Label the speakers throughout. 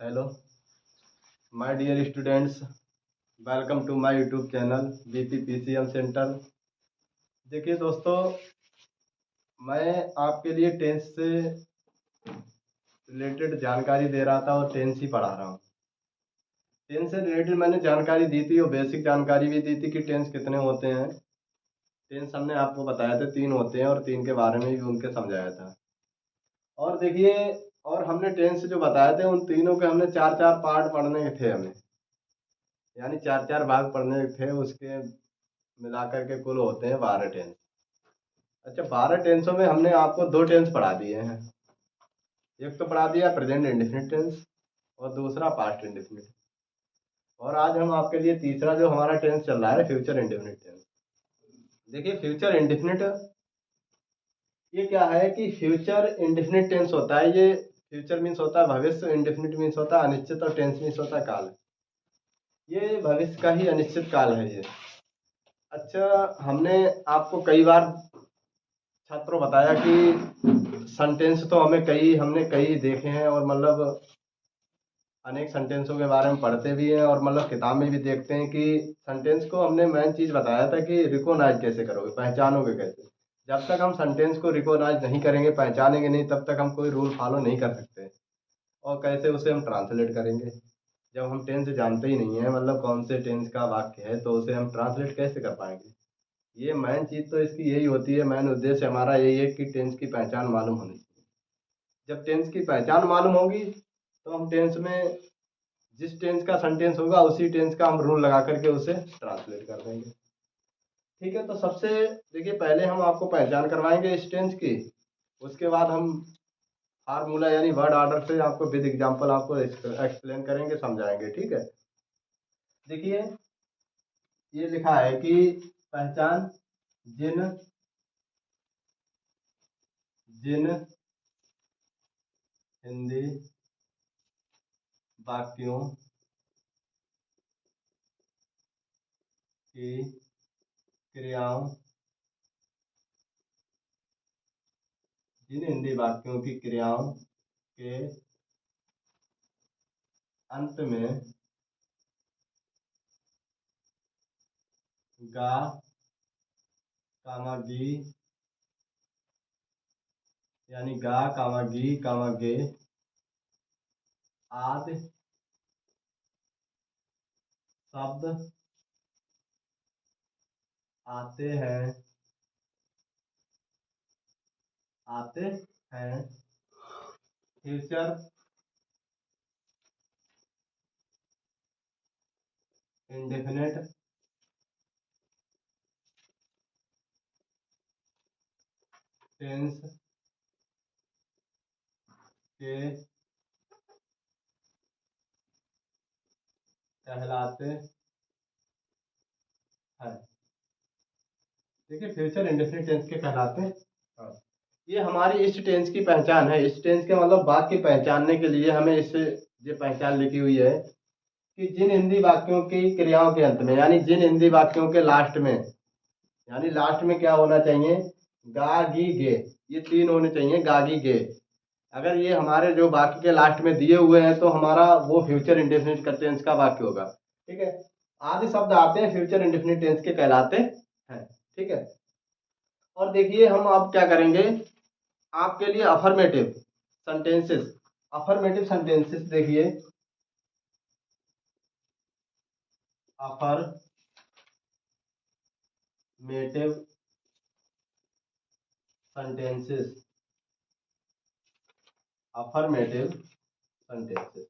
Speaker 1: Hello my dear students, welcome to my YouTube channel BPPCM centre. देखिए दोस्तों, मैं आपके लिए टेंथ से रिलेटेड जानकारी दे रहा था और टेंथ ही पढ़ा रहा हूँ। टेंथ से रिलेटेड मैंने जानकारी दी थी और बेसिक जानकारी भी दी थी कि टेंस कितने होते हैं। टेंस हमने आपको बताया था 3 होते हैं और 3 के बारे में भी उनके समझाया था। और देखिए, और हमने टेंस जो बताए थे उन तीनों के हमने 4-4 पार्ट पढ़ने थे हमें, यानी 4-4 भाग पढ़ने थे। उसके मिलाकर के कुल होते हैं 12 टेंस। अच्छा, 12 टेंसों में हमने आपको 2 टेंस पढ़ा दिए हैं। एक तो पढ़ा दिया प्रेजेंट इंडेफिनिट टेंस और दूसरा पास्ट इंडेफिनिट। और आज हम आपके लिए तीसरा जो हमारा टेंस चल रहा है फ्यूचर इंडेफिनिट टेंस। देखिए, फ्यूचर इंडेफिनिट ये क्या है कि फ्यूचर इंडेफिनिट टेंस होता है। ये फ्यूचर मीन्स होता है भविष्य, इंडेफिनिट मीन्स होता है अनिश्चित और टेंस मीन्स होता है काल। ये भविष्य का ही अनिश्चित काल है ये। अच्छा, हमने आपको कई बार छात्रों बताया कि सेंटेंस तो हमने कई देखे हैं और मतलब अनेक सेंटेंसों के बारे में पढ़ते भी हैं और मतलब किताब में भी देखते हैं कि सेंटेंस को हमने मेन चीज़ बताया था कि रिकॉग्नाइज कैसे करोगे, पहचानोगे कैसे। जब तक हम सेंटेंस को रिकॉग्नाइज नहीं करेंगे, पहचानेंगे नहीं, तब तक हम कोई रूल फॉलो नहीं कर सकते। और कैसे उसे हम ट्रांसलेट करेंगे जब हम टेंस जानते ही नहीं है, मतलब कौन से टेंस का वाक्य है, तो उसे हम ट्रांसलेट कैसे कर पाएंगे। ये मेन चीज़ तो इसकी यही होती है, मेन उद्देश्य हमारा यही है कि टेंस की पहचान मालूम होनी चाहिए। जब टेंस की पहचान मालूम होगी तो हम टेंस में जिस टेंस का सेंटेंस होगा उसी टेंस का हम रूल लगा करके उसे ट्रांसलेट कर देंगे। ठीक है, तो सबसे देखिए, पहले हम आपको पहचान करवाएंगे इस टेंस की। उसके बाद हम फार्मूला यानी वर्ड ऑर्डर से आपको विद एग्जांपल आपको एक्सप्लेन करेंगे, समझाएंगे। ठीक है, देखिए ये लिखा है कि पहचान जिन जिन हिंदी वाक्यों की क्रियाओं जिन हिंदी वाक्यों की क्रियाओं के अंत में गा कामा गी यानी गा कामा गी कामा गे आदि शब्द आते हैं आते हैं फ्यूचर इंडेफिनिट टेंस के कहलाते हैं। देखिए, फ्यूचर इंडेफिनिट टेंस के कहलाते हैं। हाँ, ये हमारी इस टेंस की पहचान है। इस टेंस के मतलब वाक्य पहचानने के लिए हमें इस ये पहचान लिखी हुई है कि जिन हिंदी वाक्यों की क्रियाओं के अंत में, यानी जिन हिंदी वाक्यों के लास्ट में, यानी लास्ट में क्या होना चाहिए, गा गी गे, ये 3 होने चाहिए, गा गी गे। अगर ये हमारे जो वाक्य के लास्ट में दिए हुए हैं तो हमारा वो फ्यूचर इंडेफिनिट का टेंस का वाक्य होगा। ठीक है, आदि शब्द आते हैं फ्यूचर इंडेफिनिट टेंस के कहलाते हैं। ठीक है, और देखिए हम अब क्या करेंगे आपके लिए अफर्मेटिव सेंटेंसेस। अफर्मेटिव सेंटेंसेस देखिए, अफर्मेटिव सेंटेंसेस अफर्मेटिव सेंटेंसेस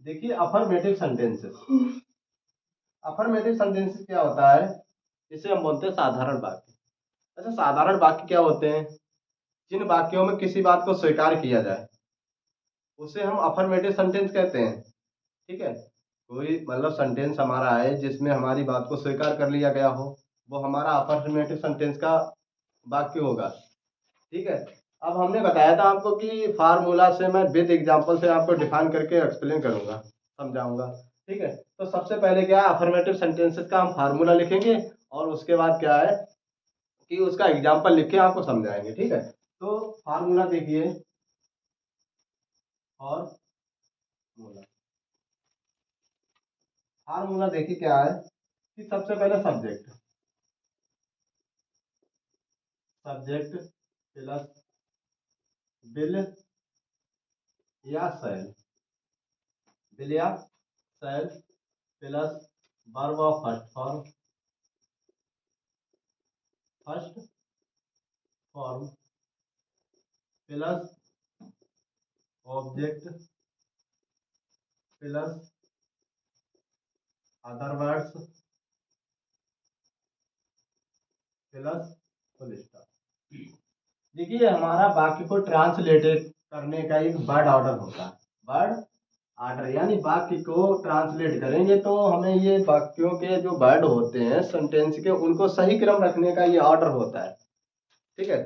Speaker 1: देखिए, अफर्मेटिव सेंटेंसेस अफर्मेटिव सेंटेंसेस क्या होता है, इसे हम बोलते हैं साधारण वाक्य। अच्छा, साधारण वाक्य क्या होते हैं, जिन वाक्यों में किसी बात को स्वीकार किया जाए उसे हम अफर्मेटिव सेंटेंस कहते हैं। ठीक है, कोई मतलब सेंटेंस हमारा है जिसमें हमारी बात को स्वीकार कर लिया गया हो, वो हमारा अफर्मेटिव सेंटेंस का वाक्य होगा। ठीक है, अब हमने बताया था आपको कि फार्मूला से मैं विद एग्जांपल से आपको डिफाइन करके एक्सप्लेन करूंगा, समझाऊंगा। ठीक है, तो सबसे पहले क्या है, अफर्मेटिव सेंटेंसेस का हम फार्मूला लिखेंगे और उसके बाद क्या है कि उसका एग्जांपल लिख के आपको समझाएंगे। ठीक है, तो फार्मूला देखिए, और फार्मूला। फार्मूला देखिए क्या है कि सबसे पहले सब्जेक्ट, सब्जेक्ट प्लस बिल या सेल, बिल या shall plus verb of first form, first form plus object plus other words plus full stop. देखिए हमारा वाक्य को ट्रांसलेटेड करने का एक वर्ड ऑर्डर होता है, वर्ड ऑर्डर, यानी वाक्य को ट्रांसलेट करेंगे तो हमें ये वाक्यों के जो वर्ड होते हैं सेंटेंस के, उनको सही क्रम रखने का ये ऑर्डर होता है। ठीक है,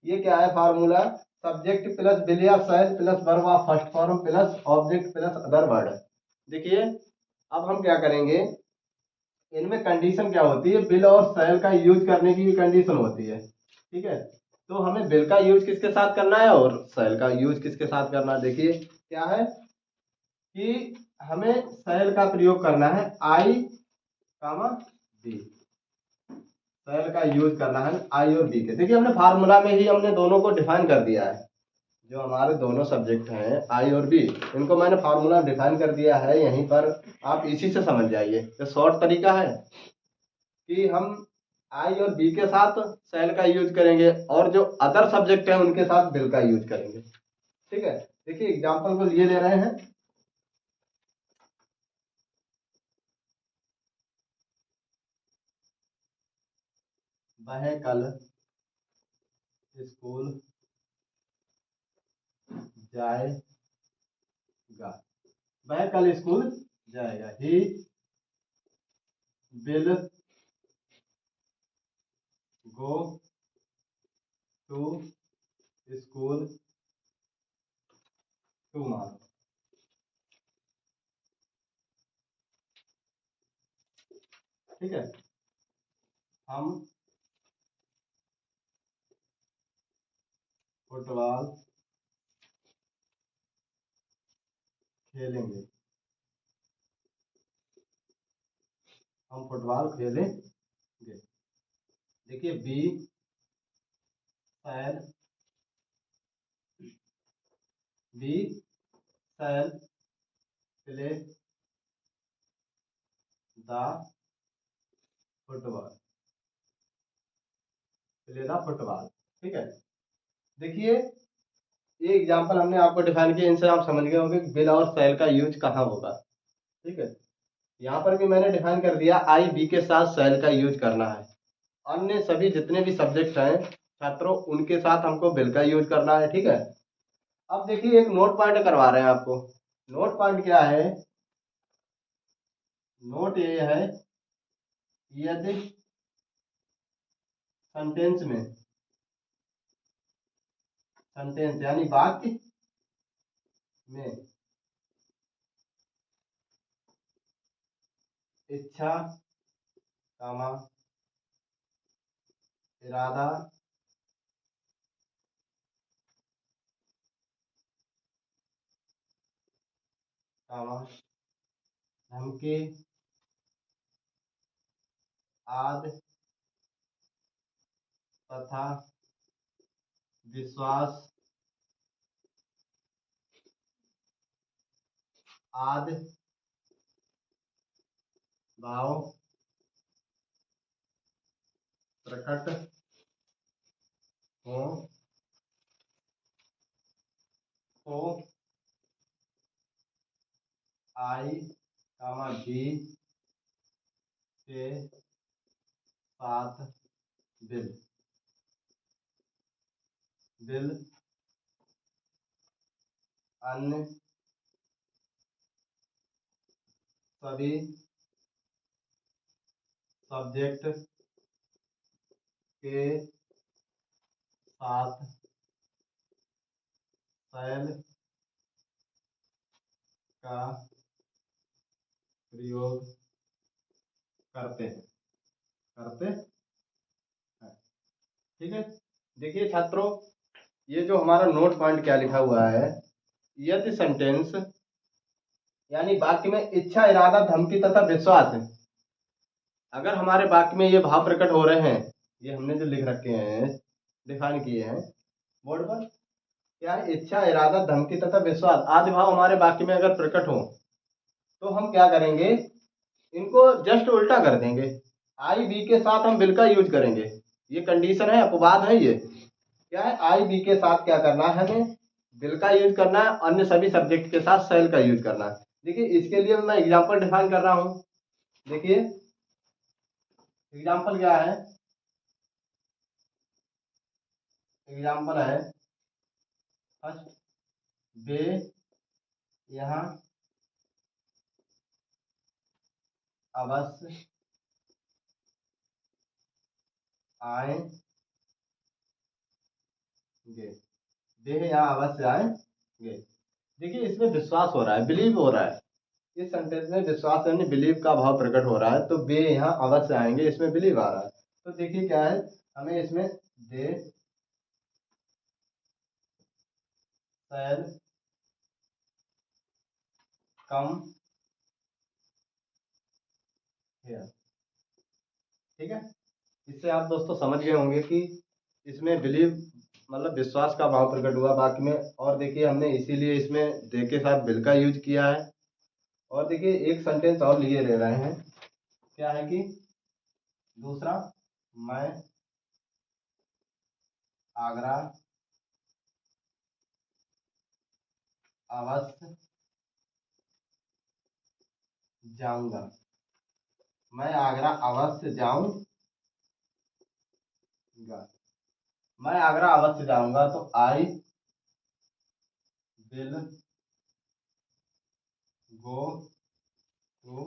Speaker 1: ये क्या है फार्मूला, सब्जेक्ट प्लस बिल या shall plus verb of first form plus object plus other word. देखिए अब हम क्या करेंगे, इनमें कंडीशन क्या होती है, बिल और सेल का यूज करने की भी कंडीशन होती है। ठीक है, तो हमें बिल का यूज किसके साथ करना है और सेल का यूज किसके साथ करना है। देखिए क्या है कि हमें सेल का प्रयोग करना है आई कामा बी, सेल का यूज करना है आई और बी के। देखिए हमने फार्मूला में ही हमने दोनों को डिफाइन कर दिया है, जो हमारे दोनों सब्जेक्ट हैं आई और बी, इनको मैंने फार्मूला डिफाइन कर दिया है यहीं पर, आप इसी से समझ जाइए। ये शॉर्ट तरीका है कि हम आई और बी के साथ सेल का यूज करेंगे और जो अदर सब्जेक्ट है उनके साथ बिल का यूज करेंगे। ठीक है, देखिए एग्जांपल को लिए ले रहे हैं, वह कल स्कूल जाएगा, वह कल स्कूल जाएगा, he will go to school tomorrow. ठीक है, हम फुटबॉल खेलेंगे, हम फुटबॉल खेलेंगे। देखिए we shall, we shall play the football, play the football. ठीक है, देखिए ये एग्जांपल हमने आपको डिफाइन किया, इनसे आप समझ गए होंगे कि बिल और सेल का यूज कहाँ होगा। ठीक है, यहाँ पर भी मैंने डिफाइन कर दिया आई बी के साथ सेल का यूज करना है, अन्य सभी जितने भी सब्जेक्ट हैं छात्रों उनके साथ हमको बिल का यूज करना है। ठीक है, अब देखिए एक नोट पॉइंट करवा रहे हैं आपको। नोट पॉइंट क्या है, नोट ये है यदि सेंटेंस में, सेंटेंस यानी वाक्य में इच्छा कामा इरादा कामा धमकी आदि तथा विश्वास आदि भाव प्रकट हो तो आई कामा बी के साथ बिल, बिल अन्य सभी सब्जेक्ट के साथ सेल का प्रयोग करते हैं, करते हैं। ठीक है, देखिए छात्रों ये जो हमारा नोट पॉइंट क्या लिखा हुआ है, यदि सेंटेंस यानी वाक्य में इच्छा, इरादा, धमकी तथा विश्वास है। अगर हमारे वाक्य में ये भाव प्रकट हो रहे हैं, ये हमने जो लिख रखे हैं, डिफाइन किए हैं बोर्ड पर, क्या है, इच्छा, इरादा, धमकी तथा विश्वास आदि भाव हमारे वाक्य में अगर प्रकट हो तो हम क्या करेंगे, इनको जस्ट उल्टा कर देंगे। आई बी के साथ हम विल का यूज करेंगे। ये कंडीशन है, अपवाद है। ये क्या है, आई बी के साथ क्या करना है, हमें विल का यूज करना है, अन्य सभी सब्जेक्ट के साथ शैल का यूज करना है। देखिए इसके लिए मैं एग्जांपल डिफाइन कर रहा हूं। देखिए एग्जांपल क्या है, एग्जांपल है फर्स्ट, वे यहाँ अवश्य आएंगे। वे यहाँ अवश्य आएंगे। देखिए इसमें विश्वास हो रहा है, बिलीव हो रहा है। इस सेंटेंस में विश्वास यानी बिलीव का भाव प्रकट हो रहा है, तो वे यहाँ अवश्य आएंगे, इसमें बिलीव आ रहा है। तो देखिए क्या है, हमें इसमें दे शैल कम हियर। ठीक है, इससे आप दोस्तों समझ गए होंगे कि इसमें बिलीव मतलब विश्वास का भाव प्रकट हुआ वाक्य में। और देखिए हमने इसीलिए इसमें दे के साथ बिल का यूज किया है। और देखिए एक सेंटेंस और लिए ले रहे हैं, क्या है कि दूसरा, मैं आगरा अवश्य जाऊंगा। मैं आगरा अवश्य जाऊंगा। मैं आगरा अवश्य जाऊंगा, तो I will go to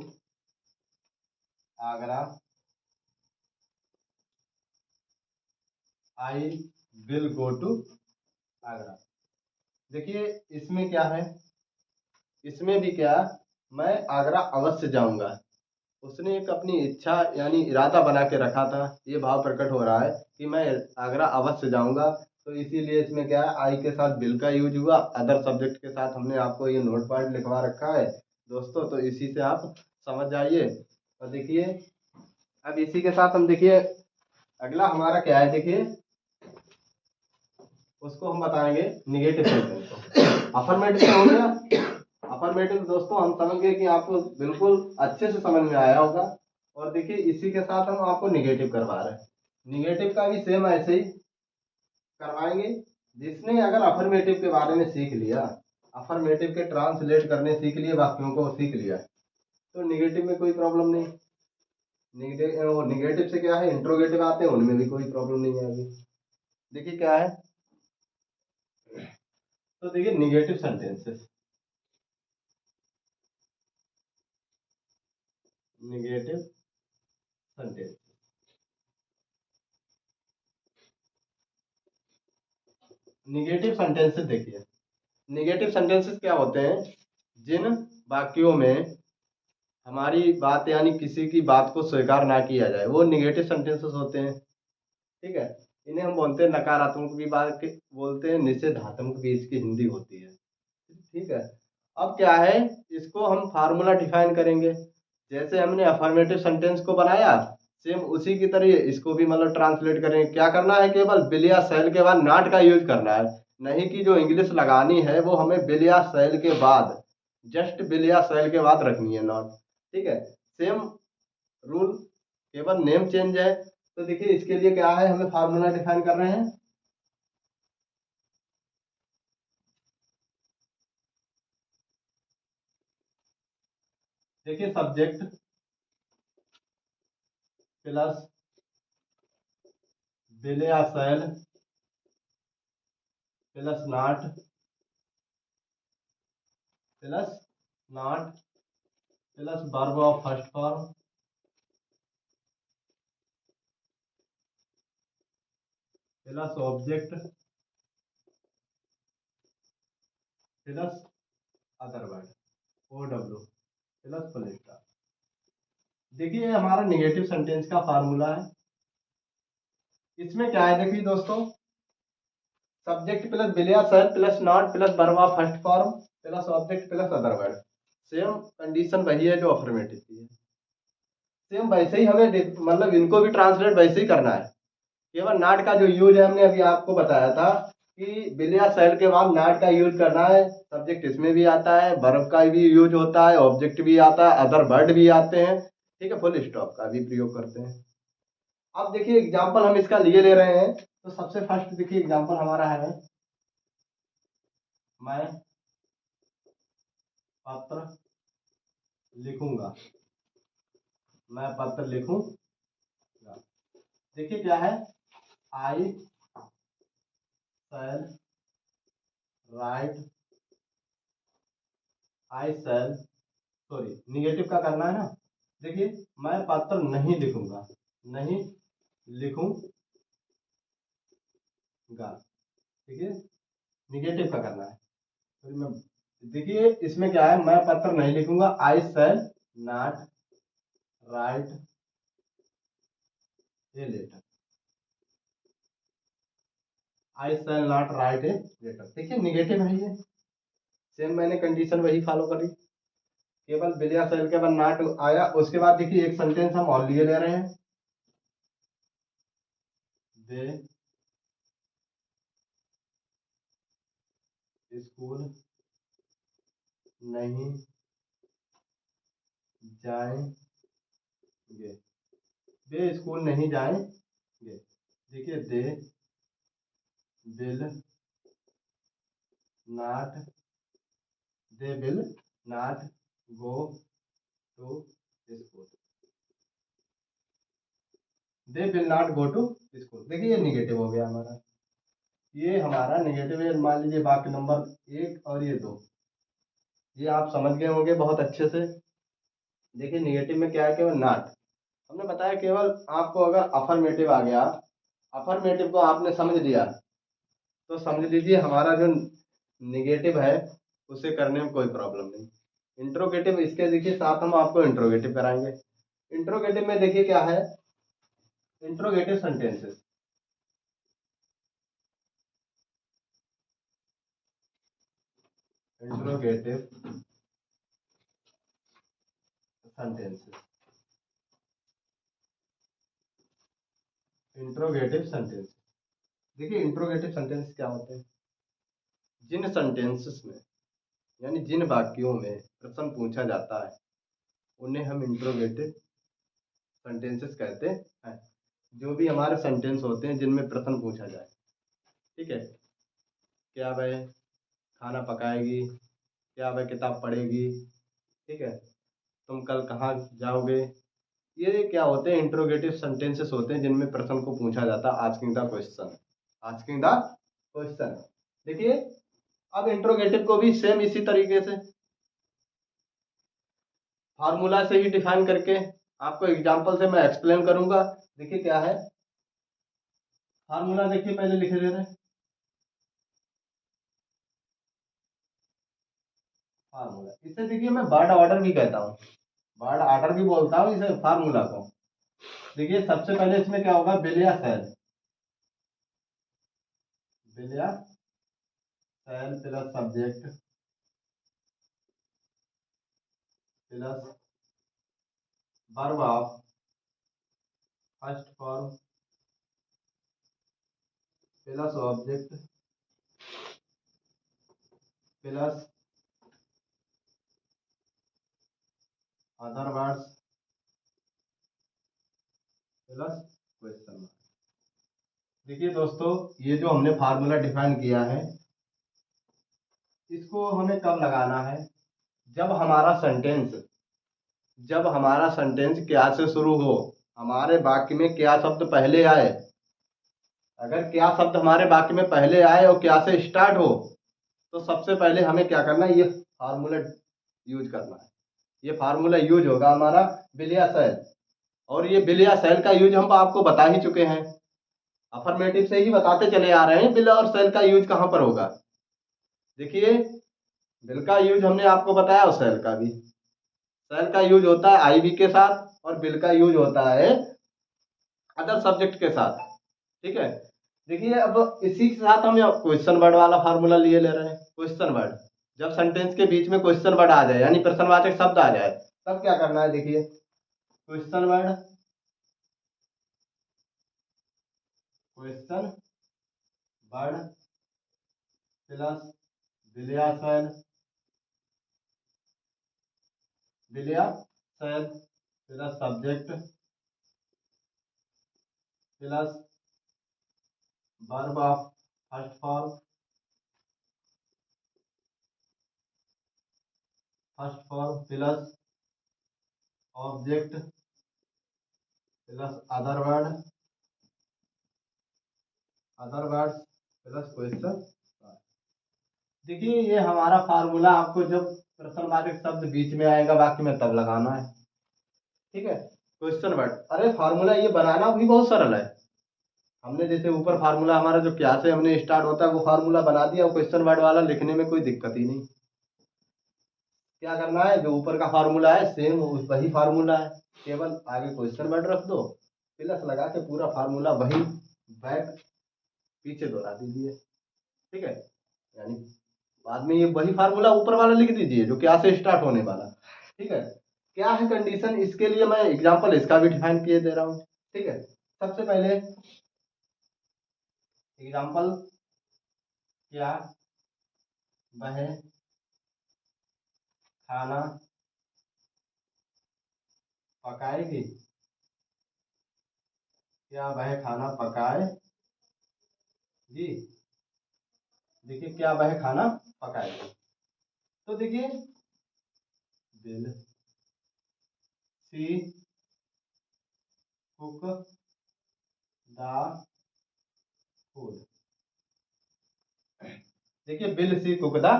Speaker 1: Agra. I will go to Agra. देखिए इसमें क्या है, इसमें भी क्या, मैं आगरा अवश्य जाऊंगा। उसने एक अपनी इच्छा यानी इरादा बना के रखा था, ये भाव प्रकट हो रहा है कि मैं आगरा अवश्य जाऊंगा। तो इसीलिए इसमें क्या है, आई के साथ बिल का यूज हुआ, अदर सब्जेक्ट के साथ हमने आपको ये नोट पॉइंट लिखवा रखा है दोस्तों, तो इसी से आप समझ जाइए। और देखिए अब इसी के साथ हम देखिए अगला हमारा क्या है, देखिए उसको हम बताएंगे निगेटिव सेंटेंस को। अफर्मेटिव हो गया, अफर्मेटिव दोस्तों हम समझ गए कि आपको बिल्कुल अच्छे से समझ में आया होगा। और देखिए इसी के साथ हम आपको निगेटिव करवा रहे हैं। निगेटिव का भी सेम ऐसे ही करवाएंगे। जिसने अगर अफर्मेटिव के बारे में सीख लिया, अफर्मेटिव के ट्रांसलेट करने सीख लिए, वाक्यों को सीख लिया, तो निगेटिव में कोई प्रॉब्लम नहीं। निगेटिव से क्या है, इंट्रोगेटिव आते हैं, उनमें भी कोई प्रॉब्लम नहीं है अभी। देखिए क्या है, तो देखिए negative sentences, negative sentence, negative sentences देखिए, निगेटिव सेंटेंसेस क्या होते हैं, जिन वाक्यों में हमारी बात यानी किसी की बात को स्वीकार ना किया जाए, वो निगेटिव सेंटेंसेस होते हैं। ठीक है, इन्हें हम बोलते हैं नकारात्मक भी बात बोलते हैं, निषेधात्मक भी इसकी हिंदी होती है। ठीक है, अब क्या है, इसको हम फार्मूला डिफाइन करेंगे। जैसे हमने अफर्मेटिव सेंटेंस को बनाया, सेम उसी की तरह इसको भी मतलब ट्रांसलेट करेंगे। क्या करना है, केवल विल या शैल के बाद नॉट का यूज करना है, नहीं कि जो इंग्लिश लगानी है वो हमें विल या शैल के बाद, जस्ट विल या शैल के बाद रखनी है, नॉट। ठीक है, सेम रूल, केवल नेम चेंज है। तो देखिए इसके लिए क्या है, हमें फार्मूला डिफाइन कर रहे हैं। देखिए सब्जेक्ट प्लस विल या shall plus not plus not plus verb of first form plus object plus other word, O W plus full stop. देखिए ये हमारा निगेटिव सेंटेंस का फार्मूला है। इसमें क्या है, देखिए दोस्तों, सब्जेक्ट प्लस विल या shall plus not plus verb of first form plus object plus other word. Same condition वही है जो अफर्मेटिव की है। सेम वैसे ही हमें मतलब इनको भी ट्रांसलेट वैसे ही करना है। केवल नॉट का जो यूज है हमने अभी आपको बताया था कि विल या शैल के बाद नॉट का यूज करना है। सब्जेक्ट इसमें भी आता है, वर्ब का भी यूज होता है, ऑब्जेक्ट भी आता है, अदर वर्ड भी आते हैं, ठीक है, फुल स्टॉप का भी प्रयोग करते हैं। अब देखिए एग्जाम्पल हम इसका लिए ले रहे हैं, तो सबसे फर्स्ट देखिए एग्जाम्पल हमारा है, मैं पत्र लिखूंगा, मैं पत्र लिखूंगा। देखिए क्या है, आई शैल राइट, आई शैल, सॉरी निगेटिव का करना है ना। देखिए मैं पत्र नहीं लिखूंगा, नहीं लिखूंगा, ठीक है, निगेटिव का करना है। तो मैं देखिए इसमें क्या है, मैं पत्र नहीं लिखूंगा, I shall not write a letter, I shall not write a letter. देखिए निगेटिव है ये, सेम मैंने कंडीशन वही फॉलो करी, केवल विल या शैल के बाद नॉट आया। उसके बाद देखिए एक सेंटेंस हम और लिए ले रहे हैं, दे स्कूल नहीं जाएंगे, वे स्कूल नहीं जाएंगे। देखिए they will not, they will not go to school, they will not go to school. देखिए ये निगेटिव हो गया हमारा, ये हमारा निगेटिव है। मान लीजिए वाक्य नंबर 1 और ये 2, ये आप समझ गए होंगे बहुत अच्छे से। देखिए निगेटिव में क्या है, केवल नॉट, हमने बताया केवल आपको अगर अफर्मेटिव आ गया, अफर्मेटिव को आपने समझ लिया, तो समझ लीजिए हमारा जो निगेटिव है उसे करने में कोई प्रॉब्लम नहीं। इंट्रोगेटिव इसके देखिए साथ हम आपको इंट्रोगेटिव कराएंगे। इंट्रोगेटिव में देखिए क्या है, interrogative sentences, interrogative sentences, interrogative sentence. देखिए इंट्रोगेटिव सेंटेंस क्या होते हैं, जिन सेंटेंसेस में यानी जिन वाक्यों में प्रश्न पूछा जाता है उन्हें हम इंट्रोगेटिव सेंटेंसेस कहते हैं। जो भी हमारे सेंटेंस होते हैं जिनमें प्रश्न पूछा जाए, ठीक है, क्या वह खाना पकाएगी, क्या वह किताब पढ़ेगी, ठीक है, तुम कल कहाँ जाओगे, ये क्या होते हैं, इंट्रोगेटिव सेंटेंसेस होते हैं जिनमें प्रश्न को पूछा जाता है, asking the question, asking the question. देखिए अब इंट्रोगेटिव को भी सेम इसी तरीके से फार्मूला से ही डिफाइन करके आपको एग्जांपल से मैं एक्सप्लेन करूंगा। देखिए क्या है फार्मूला, देखिए पहले लिखे दे रहे हैं फार्मूला, इसे देखिए मैं वर्ड ऑर्डर भी कहता हूँ, वर्ड ऑर्डर भी बोलता हूँ इसे फार्मूला को। देखिए सबसे पहले इसमें क्या होगा, विल या शैल, विल या shall plus subject plus verb of first form plus object plus other words plus question mark. देखिए दोस्तों ये जो हमने फार्मूला डिफाइन किया है इसको हमें कब लगाना है, जब हमारा सेंटेंस, जब हमारा सेंटेंस क्या से शुरू हो, हमारे वाक्य में क्या शब्द पहले आए। अगर क्या शब्द हमारे वाक्य में पहले आए और क्या से स्टार्ट हो, तो सबसे पहले हमें क्या करना है, ये फार्मूला यूज करना है। ये फार्मूला यूज होगा हमारा विल या शैल, और ये विल या शैल का यूज हम आपको बता ही चुके हैं, अफर्मेटिव से ही बताते चले आ रहे हैं विल और शैल का यूज कहाँ पर होगा। देखिए विल का यूज हमने आपको बताया और शैल का भी, शैल का यूज होता है आई बी के साथ और विल का यूज होता है अदर सब्जेक्ट के साथ, ठीक है। देखिए अब इसी के साथ हम क्वेश्चन वर्ड वाला फार्मूला लिए ले रहे हैं, क्वेश्चन वर्ड, जब सेंटेंस के बीच में क्वेश्चन वर्ड आ जाए यानी प्रश्नवाचक शब्द आ जाए तब क्या करना है, देखिए question word, question word plus विलयासैन, विलयासैन plus subject plus verb of first form, plus object plus other word, plus question. देखिए ये हमारा फार्मूला आपको जब प्रश्नवाचक शब्द बीच में आएगा वाक्य में तब लगाना है, ठीक है। क्वेश्चन वर्ड, अरे फार्मूला ये बनाना भी बहुत सरल है। हमने जैसे ऊपर फार्मूला हमारा जो क्या से हमने स्टार्ट होता है वो फार्मूला बना दिया, क्वेश्चन वर्ड वाला लिखने में कोई दिक्कत ही नहीं। क्या करना है, जो ऊपर का फार्मूला है सेम वही फार्मूला है, केवल आगे क्वेश्चन वर्ड रख दो, प्लस लगा के पूरा फार्मूला वही बैक पीछे दोहरा दीजिए, ठीक है। यानी बाद में ये वही फार्मूला ऊपर वाला लिख दीजिए जो क्या से स्टार्ट होने वाला, ठीक है। क्या है कंडीशन, इसके लिए मैं एग्जांपल इसका भी डिफाइन किए दे रहा हूँ, ठीक है। सबसे पहले एग्जांपल, क्या वह खाना पकाएगी, क्या वह खाना पकाएगी, देखिए क्या वह खाना पकाएगी, तो देखिए will she cook the food, देखिए will she cook the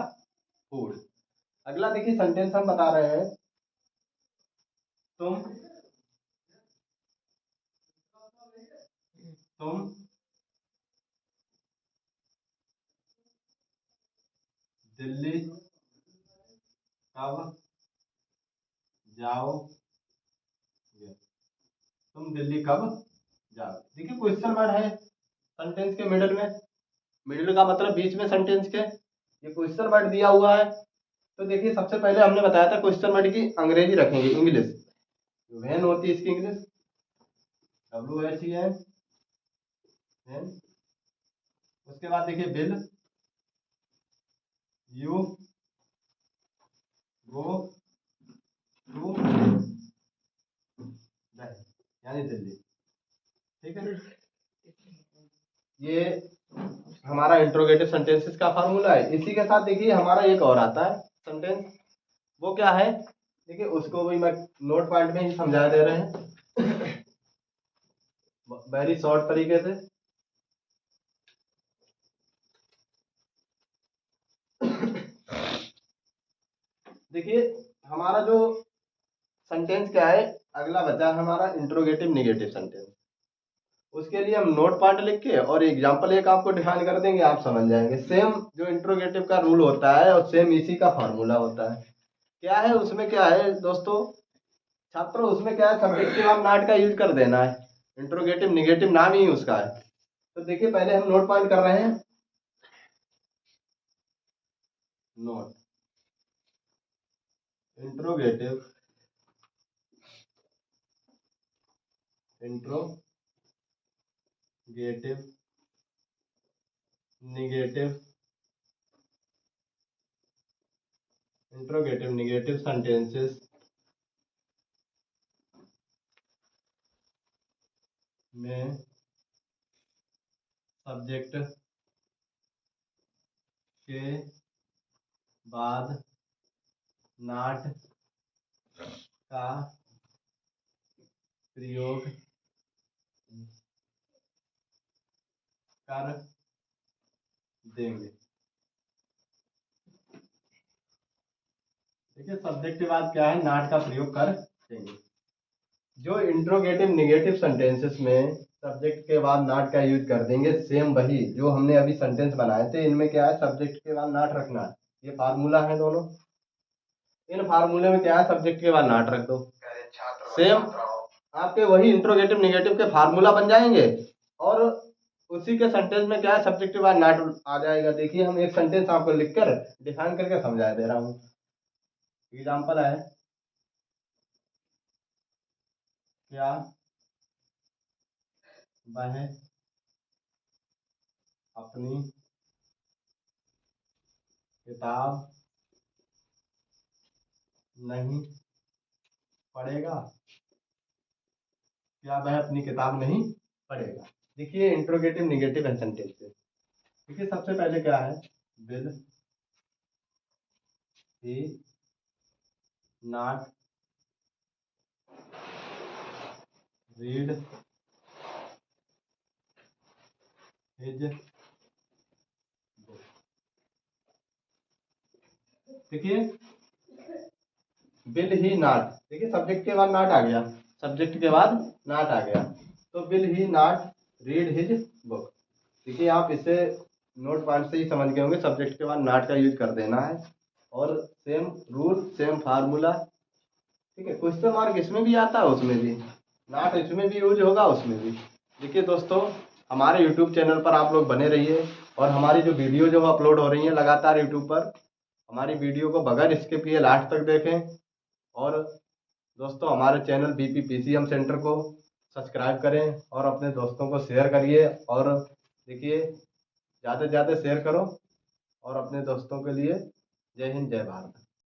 Speaker 1: food. अगला देखिए सेंटेंस हम बता रहे हैं, तुम दिल्ली कब जाओगे, तुम दिल्ली कब जाओ, देखिए क्वेश्चन वर्ड है सेंटेंस के मिडिल में, मिडिल का मतलब बीच में सेंटेंस के, ये क्वेश्चन वर्ड दिया हुआ है। तो देखिए सबसे पहले हमने बताया था क्वेश्चन वर्ड की अंग्रेजी रखेंगे, इंग्लिश वैन होती है इसकी इंग्लिश WHEN, उसके बाद देखिए बिल, यू गो टू यानी दिल्ली, ठीक है। ये हमारा इंट्रोगेटिव सेंटेंसेस का फार्मूला है। इसी के साथ देखिए हमारा एक और आता है सेंटेंस, वो क्या है, देखिए उसको भी मैं नोट पॉइंट में ही समझा दे रहे हैं वेरी शॉर्ट तरीके से। देखिए हमारा जो सेंटेंस क्या है, अगला बचा है हमारा इंट्रोगेटिव निगेटिव सेंटेंस, उसके लिए हम नोट पार्ट लिख के और एग्जांपल एक आपको डिफाइन कर देंगे, आप समझ जाएंगे। सेम जो इंट्रोगेटिव का रूल होता है और सेम इसी का फॉर्मूला होता है। क्या है उसमें, क्या है दोस्तों छात्रों, उसमें क्या है सब्जेक्टिव हम नॉट का यूज कर देना है, इंट्रोगेटिव निगेटिव नाम ही उसका है। तो देखिए पहले हम नोट पॉइंट कर रहे हैं, नोट इंट्रोगेटिव निगेटिव सेंटेंसेस में सब्जेक्ट के बाद नॉट का प्रयोग कर देंगे। देखिए सब्जेक्ट के बाद क्या है, नॉट का प्रयोग कर देंगे। जो इंट्रोगेटिव निगेटिव सेंटेंसेस में सब्जेक्ट के बाद नॉट का यूज कर देंगे, सेम वही जो हमने अभी सेंटेंस बनाए थे, इनमें क्या है सब्जेक्ट के बाद नॉट रखना है, ये फार्मूला है दोनों। इन फार्मूले में क्या है सब्जेक्ट के बाद नॉट रख दो, सेम आपके वही इंट्रोगेटिव निगेटिव के फार्मूला बन जाएंगे और उसी के सेंटेंस में क्या है, सब्जेक्ट के बाद नॉट आ जाएगा। देखिए हम एक सेंटेंस आपको लिखकर डिफाइन करके समझा दे रहा हूँ। एग्जाम्पल है, क्या वह अपनी किताब नहीं पढ़ेगा? क्या वह अपनी किताब नहीं पढ़ेगा? देखिए इंट्रोगेटिव निगेटिव है सेंटेंस पे। देखिए सबसे पहले क्या है, will he not read his book? देखिए विल ही नॉट, देखिए सब्जेक्ट के बाद नॉट आ गया, सब्जेक्ट के बाद नॉट आ गया, तो will he not read his book. देखिए आप इसे नोट पॉइंट से ही समझ गए होंगे, सब्जेक्ट के बाद नॉट का यूज कर देना है। और सेम रूल सेम फार्मूला, ठीक है, क्वेश्चन मार्क इसमें भी आता है उसमें भी, नॉट इसमें भी यूज होगा उसमें भी। देखिए दोस्तों हमारे यूट्यूब चैनल पर आप लोग बने रहिए, और हमारी जो वीडियो जो अपलोड हो रही हैं लगातार यूट्यूब पर, हमारी वीडियो को बगैर स्किप किए लास्ट तक देखें। और दोस्तों हमारे चैनल बीपी पीसीएम सेंटर को सब्सक्राइब करें और अपने दोस्तों को शेयर करिए। और देखिए ज़्यादा से ज़्यादा शेयर करो और अपने दोस्तों के लिए। जय हिंद जय भारत।